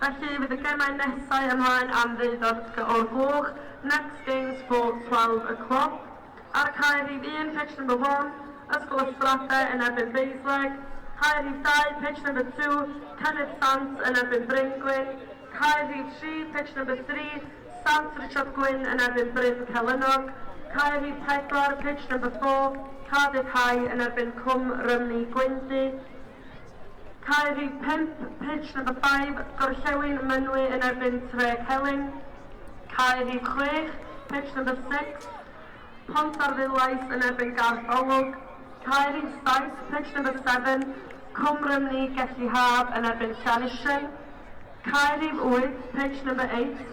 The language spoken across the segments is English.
Felly fydd y gemau nesau ymlaen am ddeuddeg o'r gloch. Next games for 12 o'clock. Ar cae rhif 1, pitch number 1, Ysgol Ysbradau yn erbyn Beisleg. Cae rhif 2, pitch number 2, Cennydd Sant yn erbyn Bryngwyn. Cae rhif 3, pitch number 3, Sant Richard Gwyn yn erbyn Bryn Celynog. Cae rhif 4, pitch number 4, Cardiff High yn erbyn Cwm Rymni Gwyndy. Cae rhif 5, pitch number 5, Gorllewin Mynwy yn erbyn Tre Celyn. Cae rhif 6, pitch number 6, Pont ar Ddilais yn erbyn Garth Olwg. Cae rhif 7, pitch number 7, Cwm Rymni Gelli Haf yn erbyn Llanysien. Cae rhif 8, pitch number 8,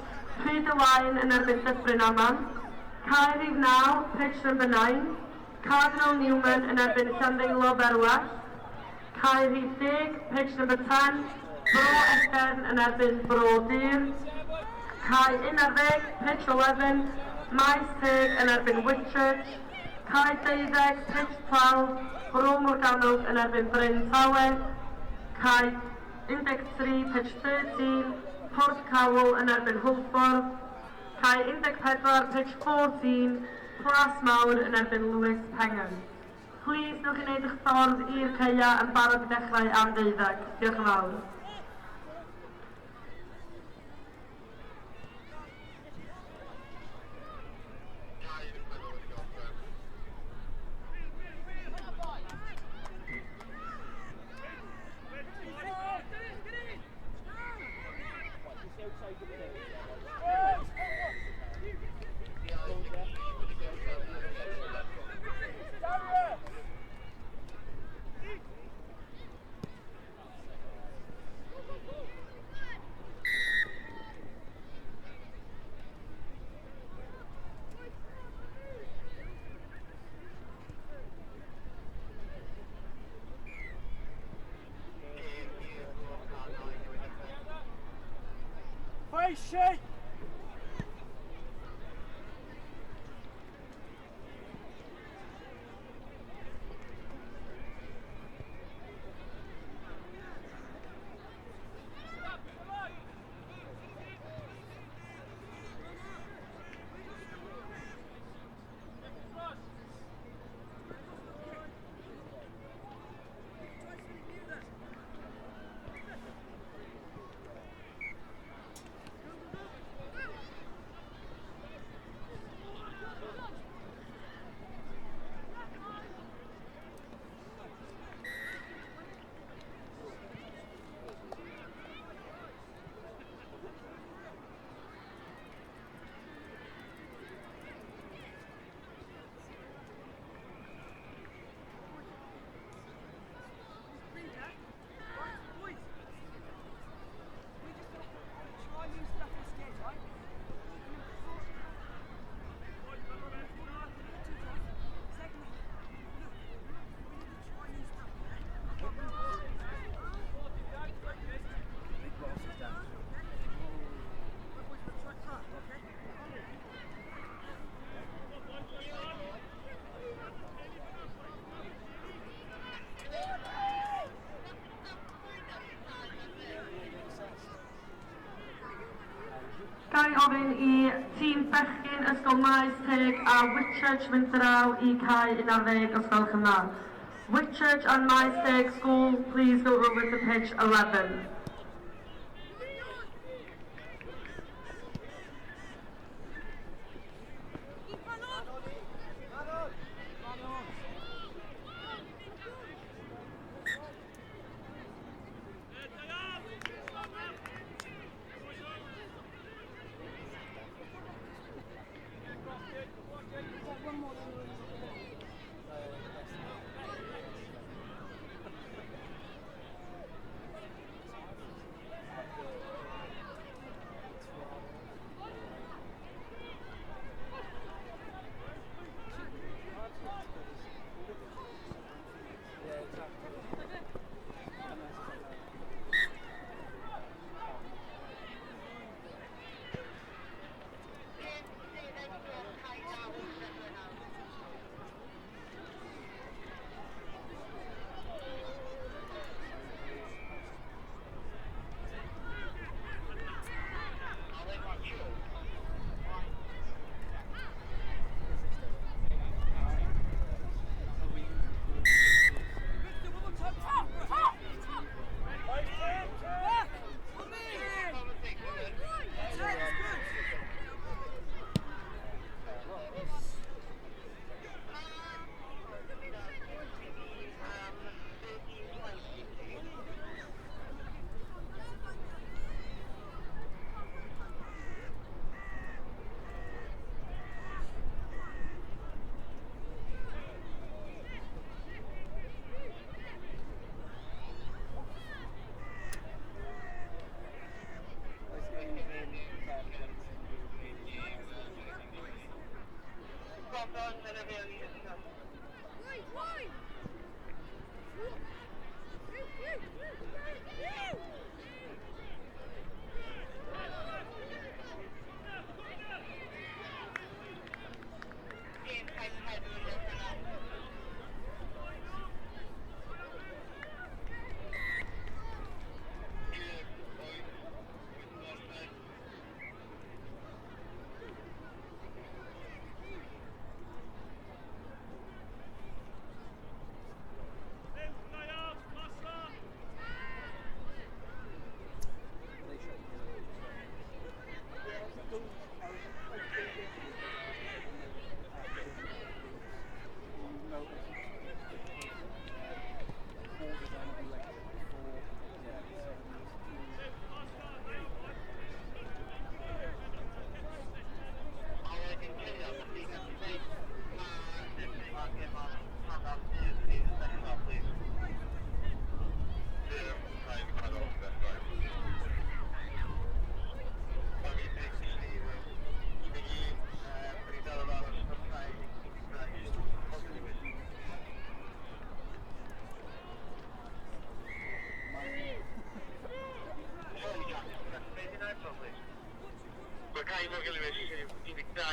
Pryd y Wain yn erbyn Dyffryn Aman. Cae rhif 9, pitch number 9, Cardinal Newman yn erbyn Llandeilo Ferwas. Cae rhif 10, pitch number 10, Bro Ethern yn erbyn Bro Dir. Cae 11, pitch 11, Maes Teg yn erbyn Whitchurch. Cae 12, pitch 12, Bro Morgannwg yn erbyn Bryn Tawe. Cae 13, pitch 13, Port Cawl yn erbyn Hwlffordd. Cae 14, pitch 14, Plas Mawr yn erbyn Lewis Pengham. Please, newch chi wneud eich ffordd i'r ceia yn barod i ddechrau am 12. Diolch yn fawr. Shit! Gael ei ofyn i tîm bechgyn Ysgol Maes Teg a Whitchurch fynd draw i cae 11 os gwelwch yn dda. Whitchurch and Maes Teg School, please go over to pitch 11.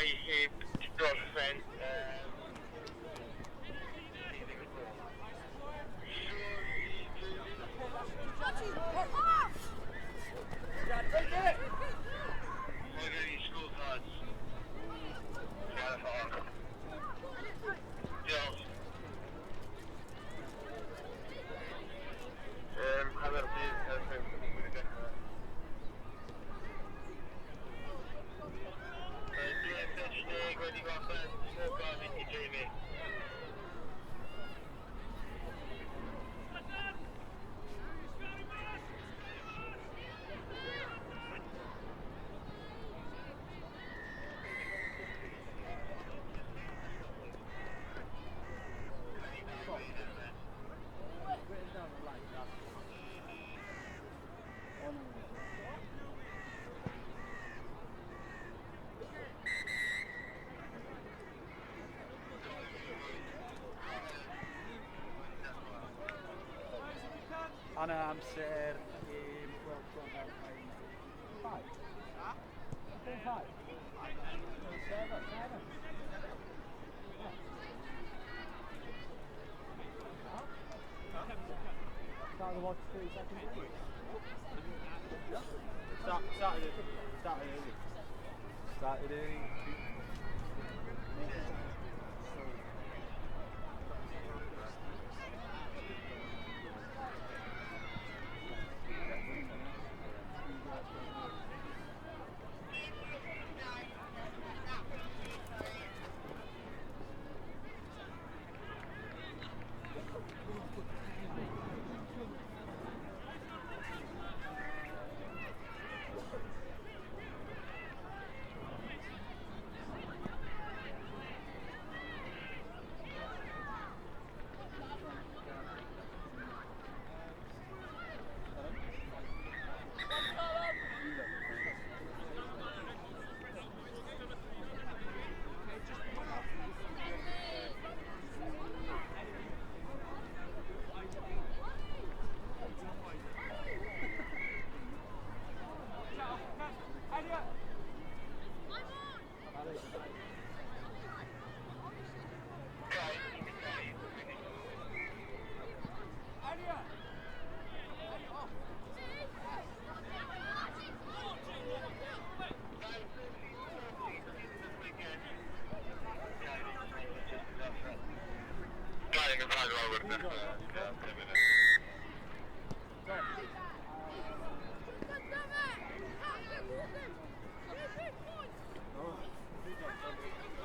my girlfriend. Hanner amser World Cup 5. 5. Seven. Start the watch 3 seconds. Started early.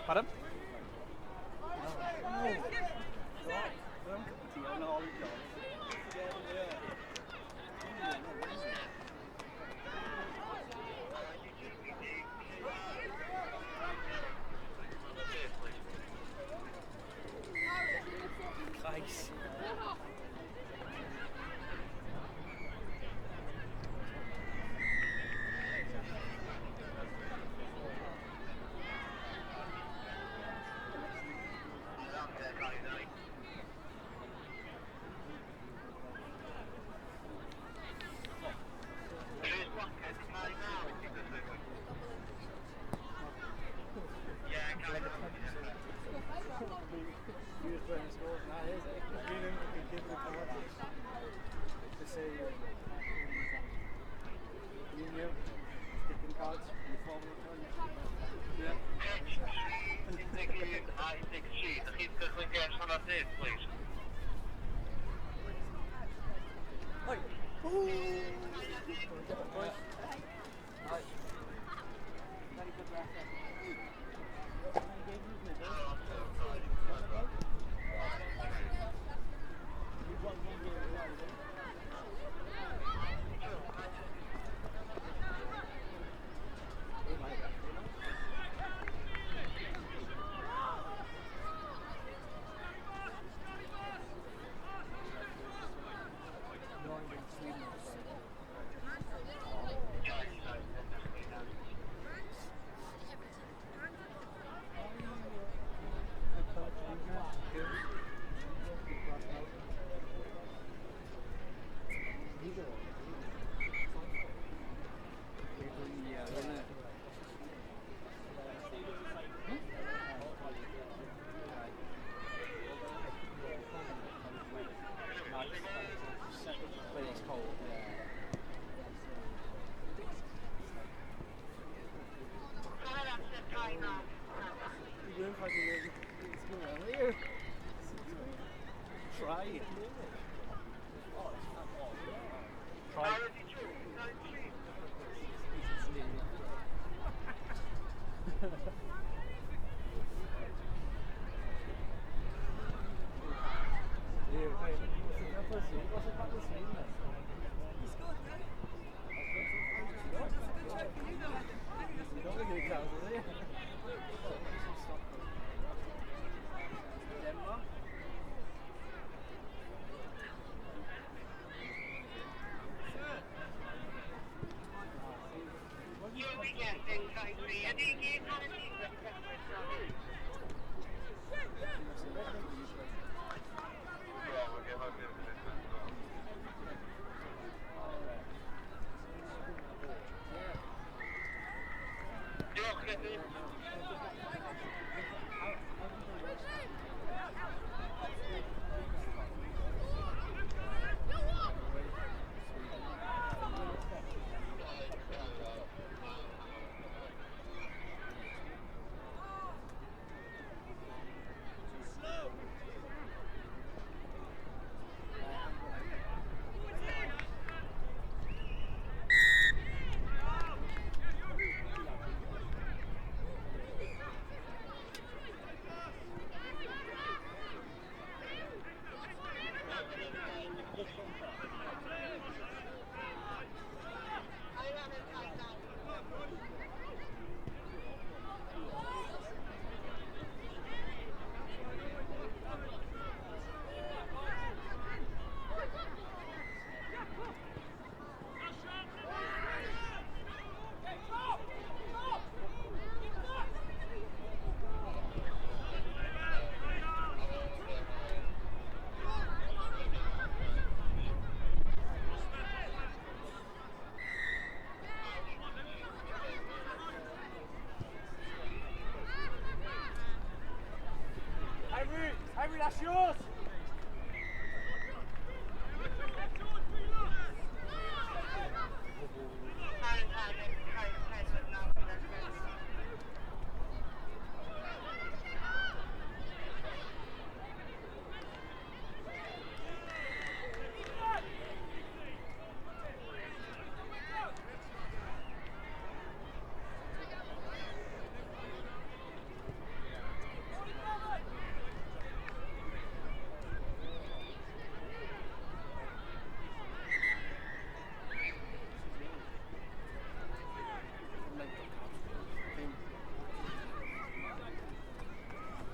Pardon? Christ. Henry, that's yours!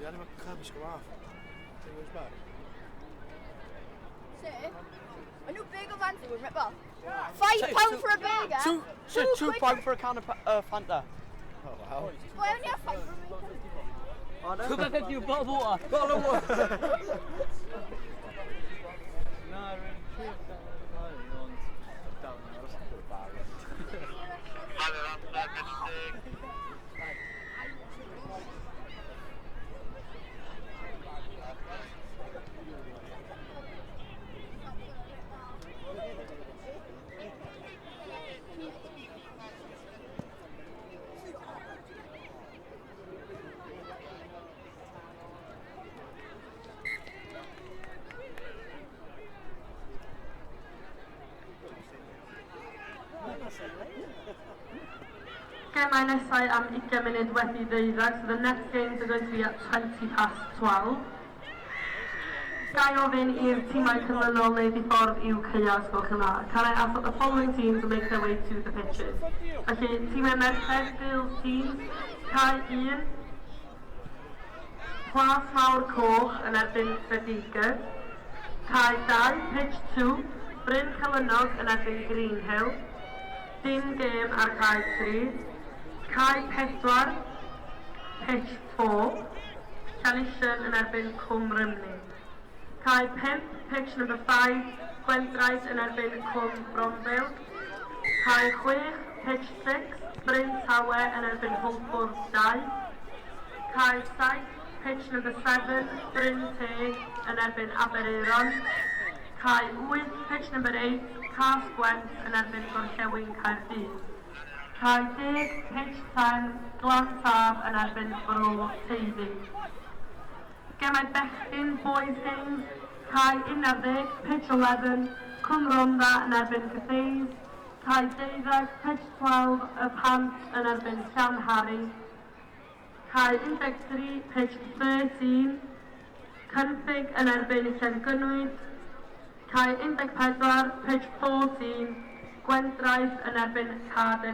The animal cabs go off. Take those back. A new bagel Fanta would rip off. £5 for a bagel? £2 for a can of Fanta. Oh wow. Well, I only have £5 for a bagel. £2.50 a bottle of water. Bottle of water. Gemau nesau am 20 munud wedi ddeuddeg, so the next games are going to be at 12:20. Gai ofyn i'r tîmau canlynol neu ddiffordd i'w Caeos gwelwch yn dda. Can I ask that the following teams will make their way to the pitches? Felly, tîmau merched, Bills teams, Cai 1, Plas Mawr Coch yn erbyn Fediger, Cai 2, Pitch 2, Bryn Calynog yn erbyn Greenhill, Dim Gêm ar Cai 3, Cai 4, Pitch 4, Calishan yn erbyn Cwm Rymni. Cai 5, Pitch number 5, Gwendraeth yn erbyn Cwm Bromfield. Cai 6, Pitch 6, Bryn Tawe yn erbyn Hwlbwrdd 2. Cai 7, Pitch number 7, Bryn Teg yn erbyn Aberaeron. Cai 8, Pitch number 8, Cas Gwent yn erbyn Gorllewin Caerdydd. Cai 10, Pitch 10, Glantaf yn erbyn Bro Teifi. Gemau bechgyn, boys games, Cai 11, Pitch 11, Cwm Rhondda yn erbyn Caerdydd. Cai 12, Pitch 12, y Pant yn erbyn Llanharry. Cai 13, Pitch 13, Cynffig yn erbyn Llangynwyd. Cai 14, Pitch 14, Gwendraeth yn erbyn Cardiff